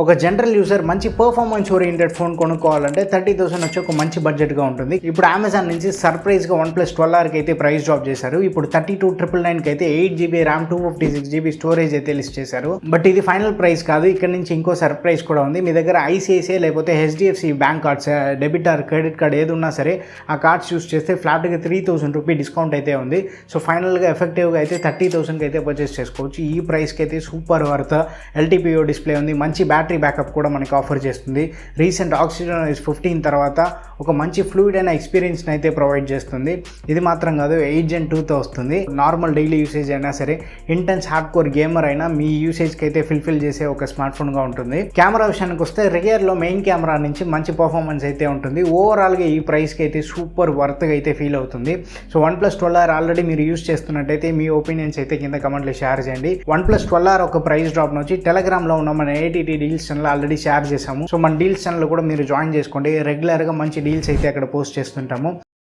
ఒక general user మంచి performance oriented phone కొనుక్కోవాలంటే 30,000 వచ్చి ఒక మంచి బడ్జెట్గా ఉంటుంది. ఇప్పుడు అమెజాన్ నుంచి సర్ప్రైజ్గా OnePlus 12R అయితే ప్రైస్ డ్రాప్ చేశారు. ఇప్పుడు 32,999 అయితే 8GB ర్యామ్ 256GB స్టోరేజ్ అయితే లిస్ట్ చేశారు. బట్ ఇది ఫైనల్ ప్రైస్ కాదు, ఇక్కడ నుంచి ఇంకో సర్ప్రైజ్ కూడా ఉంది. మీ దగ్గర ఐసిఐసిఐ లేకపోతే HDFC bank cards, debit or credit card ఏది ఉన్నా సరే ఆ కార్డ్స్ యూస్ చేస్తే ఫ్లాట్గా 3,000 రూపీ డిస్కౌంట్ అయితే ఉంది. సో ఫైనల్గా ఎఫెక్టివ్గా అయితే 30,000కి అయితే పర్చేస్ చేసుకోవచ్చు. ఈ ప్రైస్కి అయితే సూపర్ వర్త్. LTPO డిస్ప్లే ఉంది, మంచి బ్యాటరీ బ్యాకప్ కూడా మనకి ఆఫర్ చేస్తుంది. రీసెంట్ ఆక్సిజన్ 15 తర్వాత ఒక మంచి ఫ్లూయిడ్ అయిన ఎక్స్పీరియన్స్ని అయితే ప్రొవైడ్ చేస్తుంది. ఇది మాత్రం కాదు, 8 Gen 2తో వస్తుంది. నార్మల్ డైలీ యూసేజ్ అయినా సరే, ఇంటెన్స్ హార్డ్ కోర్ గేమర్ అయినా మీ యూసేజ్కి అయితే ఫుల్ఫిల్ చేసే ఒక స్మార్ట్ ఫోన్గా ఉంటుంది. కెమెరా విషయానికి వస్తే రియర్లో మెయిన్ కెమెరా నుంచి మంచి పర్ఫార్మెన్స్ అయితే ఉంటుంది. ఓవరాల్గా ఈ ప్రైస్కి అయితే సూపర్ వర్త్గా అయితే ఫీల్ అవుతుంది. సో OnePlus 12R ఆల్రెడీ మీరు యూస్ చేస్తున్నట్టయితే మీ ఒపీనియన్స్ అయితే కింద కమెంట్లో షేర్ చేయండి. OnePlus 12R ఒక ప్రైస్ డ్రాప్ నుంచి టెలిగ్రామ్లో ఉన్న మన ATT deals channel already share చేసాము. సో మన డీల్స్ ఛానల్ కూడా మీరు జాయిన్ చేసుకోండి. రెగ్యులర్గా మంచి డీల్స్ అయితే అక్కడ పోస్ట్ చేస్తుంటాము.